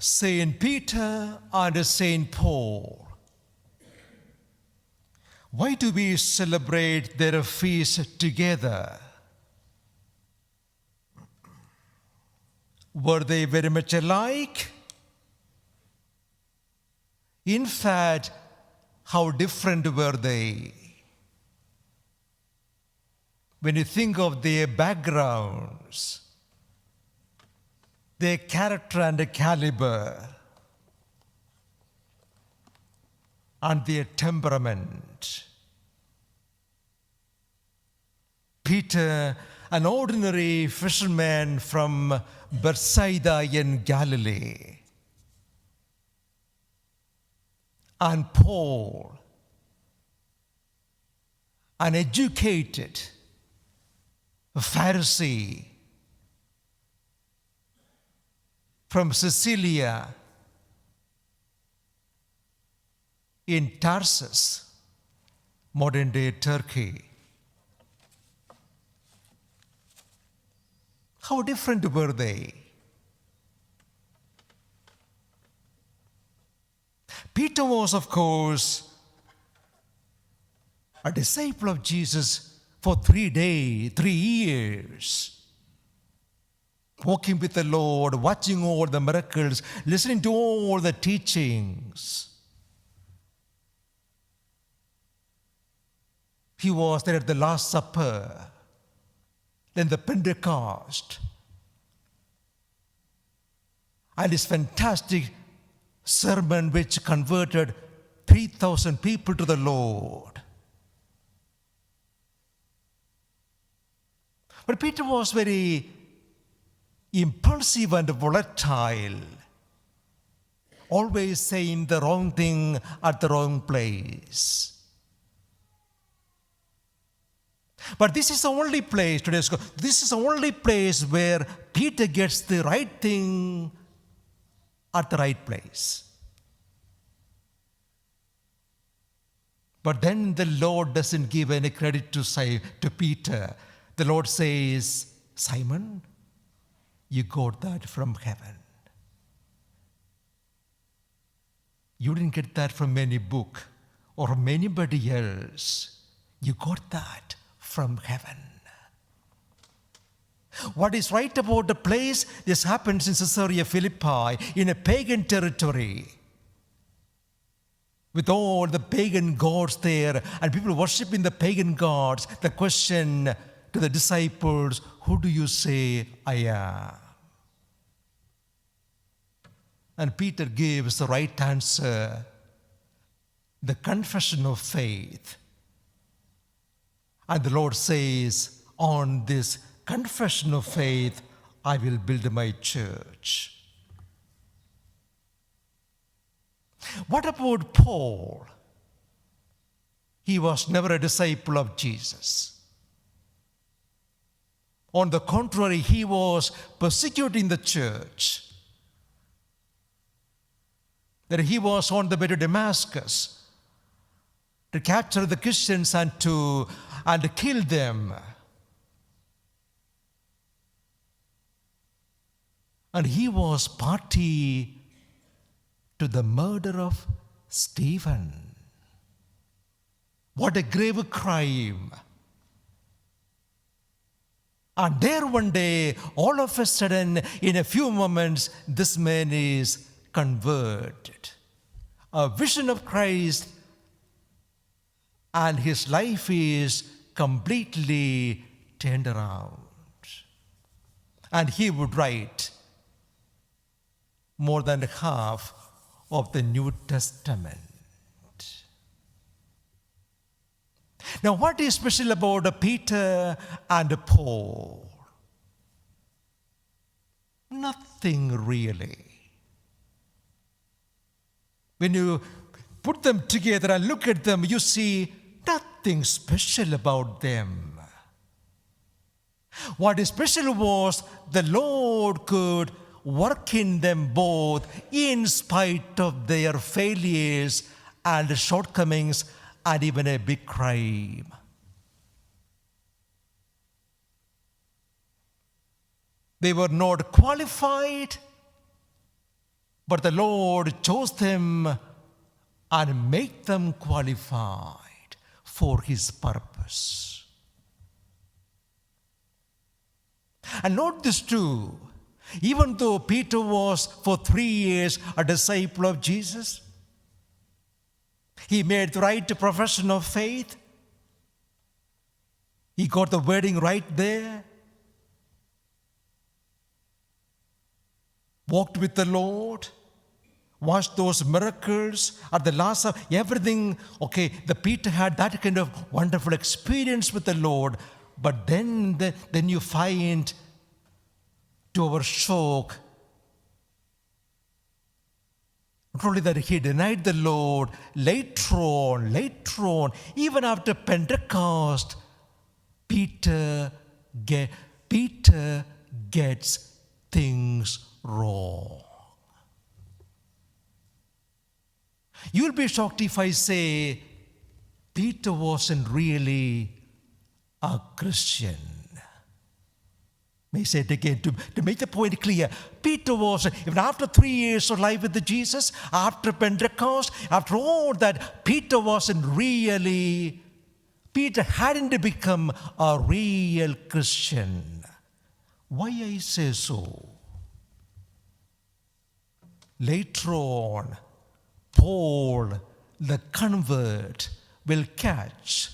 St.Peter and St. Paul. Why do we celebrate their feast together? Were they very much alike? In fact, how different were they? When you think of their backgrounds, their character and caliber, and their temperament. Peter, an ordinary fisherman from Bethsaida in Galilee, and Paul, an educated Pharisee from Sicilia in Tarsus, modern-day Turkey. How different were they? Peter was, of course, a disciple of Jesus for 3 years, walking with the Lord, watching all the miracles, listening to all the teachings. He was there at the Last Supper, then the Pentecost, and his fantastic sermon which converted 3,000 people to the Lord. But Peter was very impulsive and volatile, always saying the wrong thing at the wrong place. But this is the only place, this is the only place where Peter gets the right thing at the right place. But then the Lord doesn't give any credit to Peter. The Lord says, Simon, you got that from heaven. You didn't get that from any book or from anybody else. You got that from heaven. What is right about the place? This happens in Caesarea Philippi, in a pagan territory, with all the pagan gods there, and people worshiping the pagan gods. The question to the disciples, who do you say I am? And Peter gives the right answer, the confession of faith. And the Lord says, on this confession of faith, I will build my church. What about Paul? He was never a disciple of Jesus. On the contrary, he was persecuting the church. That he was on the way to Damascus to capture the Christians and to kill them. And he was party to the murder of Stephen. What a grave crime. And there one day, all of a sudden, in a few moments, this man is converted. A vision of Christ, and his life is completely turned around. And he would write more than half of the New Testament. Now, what is special about Peter and Paul? Nothing really. When you put them together and look at them, you see nothing special about them. What is special was the Lord could work in them both in spite of their failures and shortcomings and even a big crime. They were not qualified. But the Lord chose them and made them qualified for His purpose. And note this too. Even though Peter was for 3 years a disciple of Jesus, he made the right profession of faith. He got the wedding right there. Walked with the Lord. Watched those miracles at the last of everything. Okay, the Peter had that kind of wonderful experience with the Lord. But then you find, to our shock, not only that he denied the Lord, later on, even after Pentecost, Peter gets things wrong. You'll be shocked if I say Peter wasn't really a Christian. May I say it again to make the point clear. Peter was, even after 3 years of life with Jesus, after Pentecost, after all that, Peter hadn't become a real Christian. Why I say so? Later on, Paul, the convert, will catch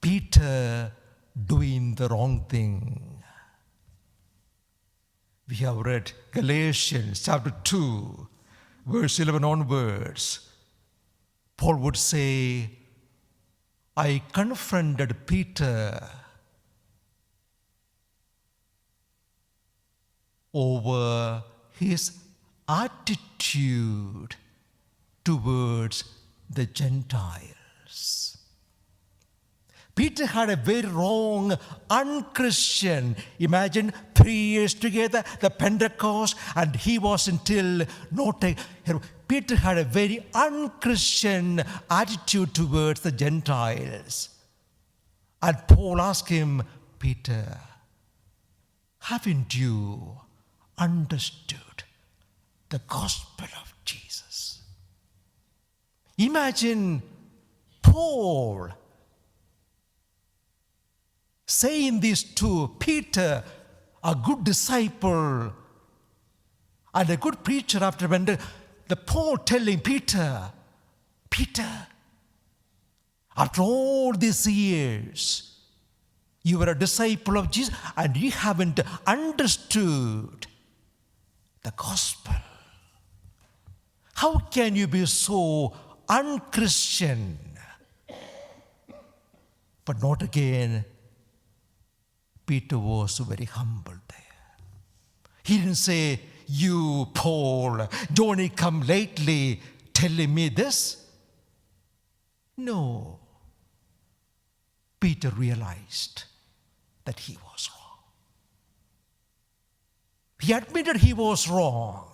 Peter doing the wrong thing. We have read Galatians chapter 2, verse 11 onwards. Paul would say, I confronted Peter over his attitude towards the Gentiles. Peter had a very wrong, unchristian. Imagine 3 years together, the Pentecost, and he was until not a. Peter had a very unchristian attitude towards the Gentiles. And Paul asked him, Peter, haven't you understood the gospel of Jesus? Imagine Paul saying this to Peter, a good disciple and a good preacher after the Paul telling Peter, after all these years, you were a disciple of Jesus and you haven't understood the gospel. How can you be so unchristian? But not again. Peter was very humble there. He didn't say, you, Paul, Johnny come lately telling me this. No. Peter realized that he was wrong. He admitted he was wrong.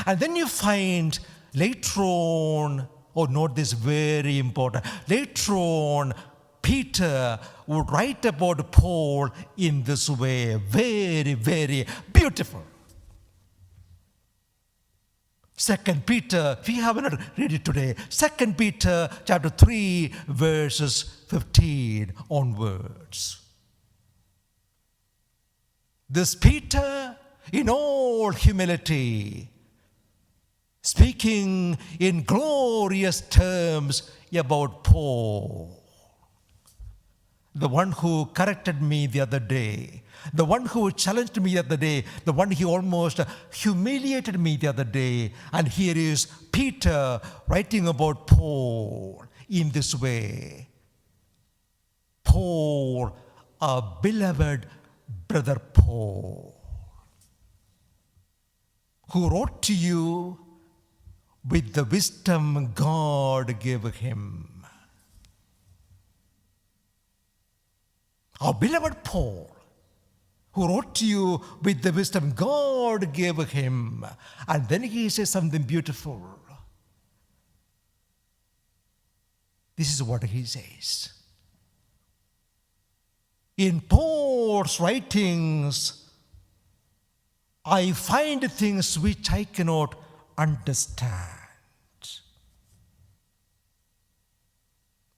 And then you find later on, note this, very important. Later on, Peter would write about Paul in this way, very, very beautiful. 2 Peter, if you haven't read it today, 2 Peter chapter 3, verses 15 onwards. This Peter, in all humility, speaking in glorious terms about Paul, the one who corrected me the other day, the one who challenged me the other day, the one who almost humiliated me the other day. And here is Peter writing about Paul in this way. Paul, a beloved brother Paul, who wrote to you with the wisdom God gave him. Our beloved Paul, who wrote to you with the wisdom God gave him. And then he says something beautiful. This is what he says. In Paul's writings I find things which I cannot understand.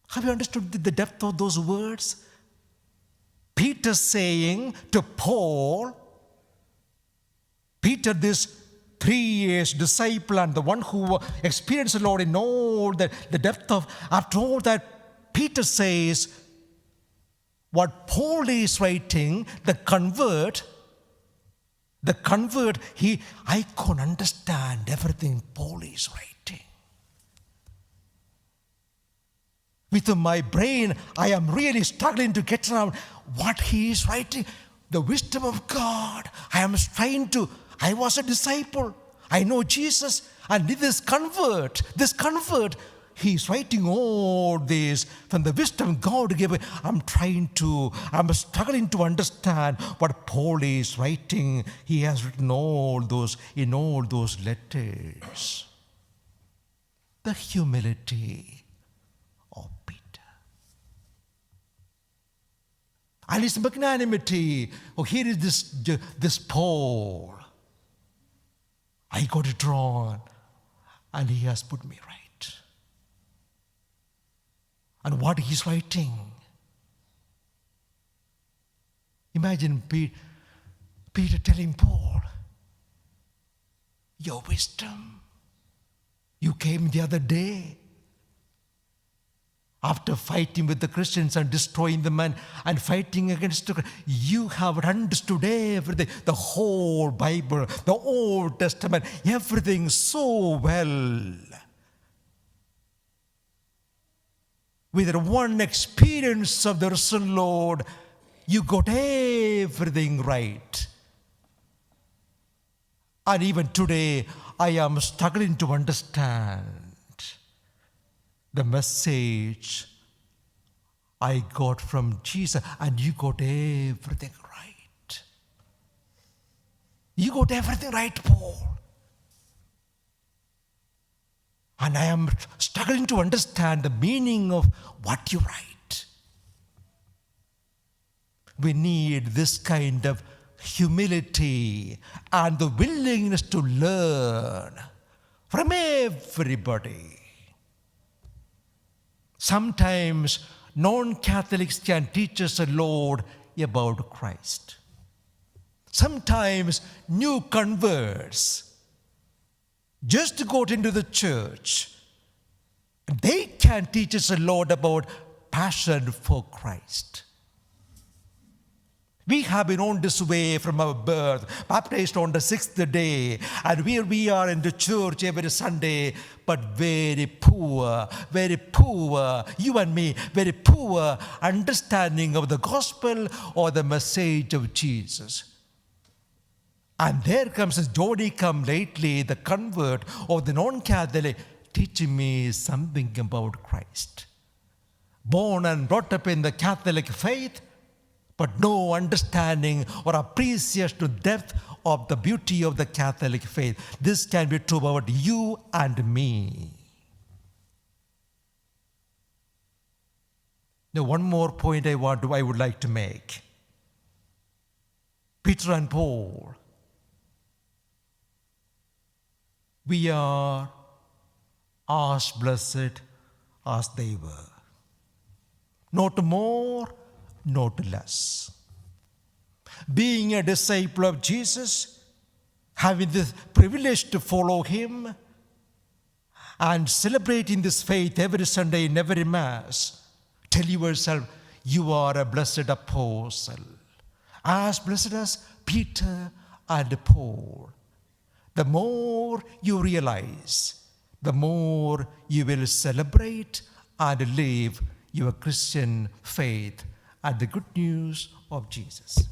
Have you understood the depth of those words? Peter saying to Paul, Peter, this 3 years disciple and the one who experienced the Lord in all the depth of, after all that, Peter says, what Paul is writing, the convert, I can't understand everything Paul is writing. With my brain, I am really struggling to get around what he is writing. The wisdom of God. I was a disciple. I know Jesus. And this convert, he is writing all this from the wisdom God gave. I'm struggling to understand what Paul is writing. He has written all those in all those letters. The humility of Peter. And his magnanimity. Oh, here is this Paul. I got it wrong, and he has put me right. And what he's writing. Imagine Peter telling Paul, your wisdom. You came the other day after fighting with the Christians and destroying them and fighting against the Christians. You have understood everything, the whole Bible, the Old Testament, everything so well. With one experience of the risen Lord, you got everything right. And even today, I am struggling to understand the message I got from Jesus, and you got everything right. You got everything right, Paul. And I am struggling to understand the meaning of what you write. We need this kind of humility and the willingness to learn from everybody. Sometimes non-Catholics can teach us a lot about Christ. Sometimes new converts just got into the church. They can teach us a lot about passion for Christ. We have been on this way from our birth, baptized on the 6th day, and here we are in the church every Sunday, but very poor, you and me, very poor understanding of the gospel or the message of Jesus. And there comes this Johnny come lately, the convert or the non-Catholic, teaching me something about Christ. Born and brought up in the Catholic faith, but no understanding or appreciation to depth of the beauty of the Catholic faith. This can be true about you and me. Now, one more point I would like to make. Peter and Paul, we are as blessed as they were. Not more, not less. Being a disciple of Jesus, having the privilege to follow him, and celebrating this faith every Sunday in every Mass, tell yourself, you are a blessed apostle. As blessed as Peter and Paul. The more you realize, the more you will celebrate and live your Christian faith and the good news of Jesus.